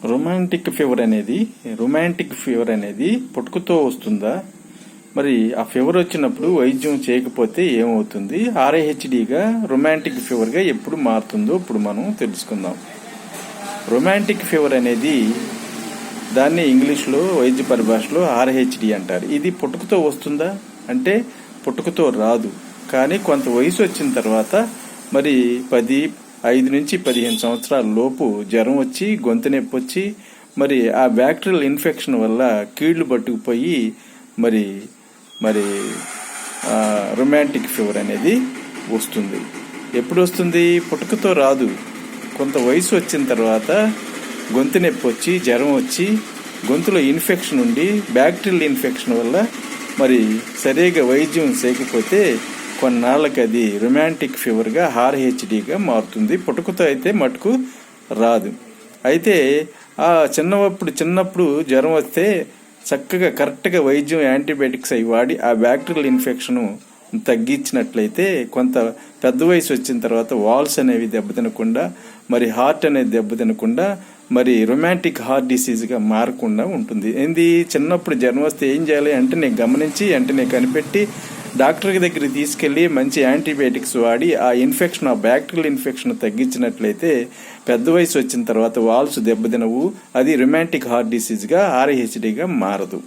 Romantic fever అనేది పుట్టుకతో వస్తుందా? మరి ఆ ఫీవర్ వచ్చినప్పుడు వైద్యం చేయకపోతే ఏమవుతుంది? ఆర్ఏహెచ్డిగా రొమాంటిక్ ఫీవర్గా ఎప్పుడు మారుతుందో ఇప్పుడు మనం తెలుసుకుందాం. రొమాంటిక్ ఫీవర్ అనేది దాన్ని ఇంగ్లీష్లో వైద్య పరిభాషలో ఆర్ఏహెచ్డి అంటారు. ఇది పుట్టుకతో వస్తుందా అంటే పుట్టుకతో రాదు, కానీ కొంత వయసు వచ్చిన తర్వాత మరి 5 నుంచి 15 సంవత్సరాల లోపు జ్వరం వచ్చి గొంతు నొప్పి వచ్చి మరి ఆ బ్యాక్టీరియల్ ఇన్ఫెక్షన్ వల్ల కీళ్లు పట్టుకుపోయి మరి మరి రొమాంటిక్ ఫీవర్ అనేది వస్తుంది. ఎప్పుడు వస్తుంది? పుట్టుకతో రాదు. కొంత వయసు వచ్చిన తర్వాత గొంతు నొప్పి వచ్చి జ్వరం వచ్చి గొంతులో ఇన్ఫెక్షన్ ఉండి బ్యాక్టీరియల్ ఇన్ఫెక్షన్ వల్ల మరి సరిగా వైద్యం చేయకపోతే కొన్నాళ్ళకి అది రొమాంటిక్ ఫీవర్గా ఆర్ఏహెచ్డిగా మారుతుంది. పుట్టుకతో అయితే మటుకు రాదు. అయితే ఆ చిన్నప్పుడు జ్వరం వస్తే చక్కగా కరెక్ట్గా వైద్యం యాంటీబయాటిక్స్ అవి వాడి ఆ బ్యాక్టీరియల్ ఇన్ఫెక్షన్ తగ్గించినట్లయితే కొంత పెద్ద వయసు వచ్చిన తర్వాత వాల్స్ అనేవి దెబ్బతినకుండా మరి హార్ట్ అనేది దెబ్బతినకుండా మరి రొమాంటిక్ హార్ట్ డిసీజ్గా మారకుండా ఉంటుంది. చిన్నప్పుడు జ్వరం వస్తే ఏం చేయాలి అంటే గమనించి కనిపెట్టి డాక్టర్ దగ్గరికి తీసుకెళ్లి మంచి యాంటీబయాటిక్స్ వాడి ఆ ఇన్ఫెక్షన్, ఆ బ్యాక్టీరియల్ ఇన్ఫెక్షన్ తగ్గించినట్లయితే పెద్ద వయసు వచ్చిన తర్వాత వాల్స్ దెబ్బతినవు, అది రొమాంటిక్ హార్ట్ డిసీజ్గా ఆర్ఏహెచ్డిగా మారదు.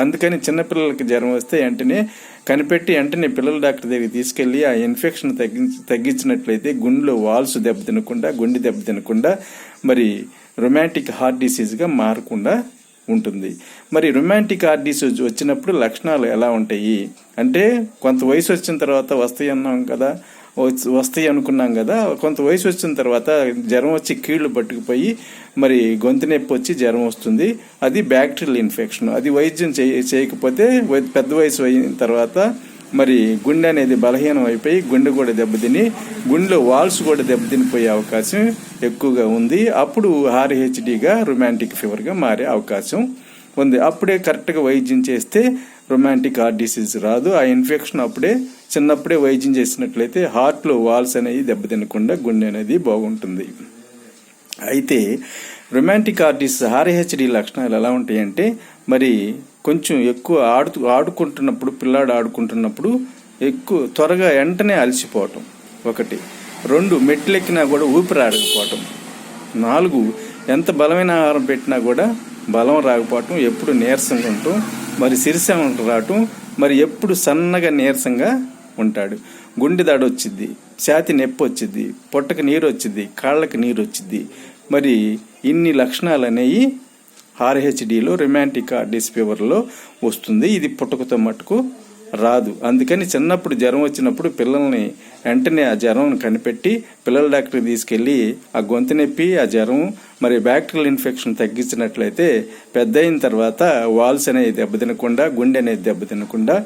అందుకని చిన్నపిల్లలకి జ్వరం వస్తే కనిపెట్టి పిల్లల డాక్టర్ దగ్గరికి తీసుకెళ్లి ఆ ఇన్ఫెక్షన్ తగ్గించినట్లయితే గుండెలో వాల్స్ దెబ్బతినకుండా గుండె దెబ్బతినకుండా మరి రొమాంటిక్ హార్ట్ డిసీజ్గా మారకుండా ఉంటుంది. మరి రొమాంటిక్ హార్ట్ డిసీజ్ వచ్చినప్పుడు లక్షణాలు ఎలా ఉంటాయి అంటే కొంత వయసు వచ్చిన తర్వాత వస్తాయి అనుకున్నాం కదా. కొంత వయసు వచ్చిన తర్వాత జ్వరం వచ్చి కీళ్లు పట్టుకుపోయి మరి గొంతు నొప్పి వచ్చి జ్వరం వస్తుంది. అది బ్యాక్టీరియల్ ఇన్ఫెక్షన్. అది వైద్యం చేయకపోతే పెద్ద వయసు అయిన తర్వాత మరి గుండె అనేది బలహీనం అయిపోయి గుండె కూడా దెబ్బతిని గుండెలో వాల్స్ కూడా దెబ్బతినిపోయే అవకాశం ఎక్కువగా ఉంది. అప్పుడు ఆర్ఏహెచ్డిగా రొమాంటిక్ ఫీవర్గా మారే అవకాశం ఉంది. అప్పుడే కరెక్ట్గా వైద్యం చేస్తే రొమాంటిక్ హార్ట్ డిసీజ్ రాదు. ఆ ఇన్ఫెక్షన్ చిన్నప్పుడే వైద్యం చేసినట్లయితే హార్ట్లో వాల్స్ అనేవి దెబ్బతినకుండా గుండె అనేది బాగుంటుంది. అయితే రొమాంటిక్ హార్ట్ డిసీజ్ ఆర్ఏహెచ్డి లక్షణాలు ఎలా ఉంటాయంటే మరి కొంచెం ఎక్కువ ఆడుకుంటున్నప్పుడు పిల్లాడు ఆడుకుంటున్నప్పుడు ఎక్కువ త్వరగా వెంటనే అలసిపోవటం 1. 2 మెట్లెక్కినా కూడా ఊపిరి ఆడకపోవటం. 4 ఎంత బలమైన ఆహారం పెట్టినా కూడా బలం రాకపోవటం, ఎప్పుడు నీరసంగా ఉండటం, మరి సిరిసం రావటం, మరి ఎప్పుడు సన్నగా నీరసంగా ఉంటాడు. గుండె దాడి వచ్చింది, ఛాతి నొప్పి వచ్చింది, పొట్టకి నీరు వచ్చింది, కాళ్ళకి నీరు వచ్చింది. మరి ఇన్ని లక్షణాలు అనేవి ఆర్ఏహెచ్డిలో రొమాంటిక్ హార్ట్ డిసీజ్ ఫీవర్లో వస్తుంది. ఇది పుట్టుకతో మటుకు రాదు. అందుకని చిన్నప్పుడు జ్వరం వచ్చినప్పుడు పిల్లల్ని వెంటనే ఆ జ్వరం కనిపెట్టి పిల్లల డాక్టర్కి తీసుకెళ్లి ఆ గొంతు నొప్పి ఆ జ్వరం మరి బ్యాక్టీరియల్ ఇన్ఫెక్షన్ తగ్గించినట్లయితే పెద్ద అయిన తర్వాత వాల్స్ అనేది దెబ్బతినకుండా గుండె అనేది దెబ్బతినకుండా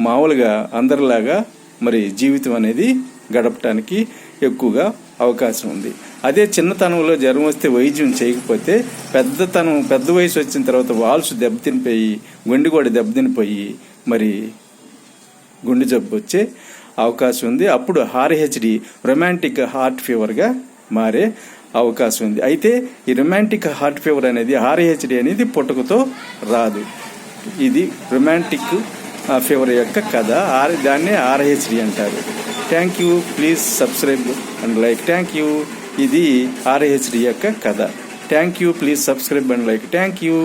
మామూలుగా అందరిలాగా మరి జీవితం అనేది గడపడానికి ఎక్కువగా అవకాశం ఉంది. అదే చిన్నతనంలో జ్వరం వస్తే వైద్యం చేయకపోతే పెద్ద వయసు వచ్చిన తర్వాత వాల్స్ దెబ్బతినిపోయి గుండె కూడా దెబ్బతినిపోయి మరి గుండె జబ్బు వచ్చే అవకాశం ఉంది. అప్పుడు ఆర్ఏహెచ్డి రొమాంటిక్ హార్ట్ ఫీవర్గా మారే అవకాశం ఉంది. అయితే ఈ రొమాంటిక్ హార్ట్ ఫీవర్ అనేది ఆర్ఏహెచ్డి అనేది పుట్టుకతో రాదు. ఇది రొమాంటిక్ ఫీవర్ యొక్క కథ. దాన్నే ఆర్ఏహెచ్డి అంటారు. Thank you. Please subscribe and like. Thank you. ఇది ఆర్ఏహెచ్డి యొక్క కథ. Thank you. Please subscribe and like. Thank you.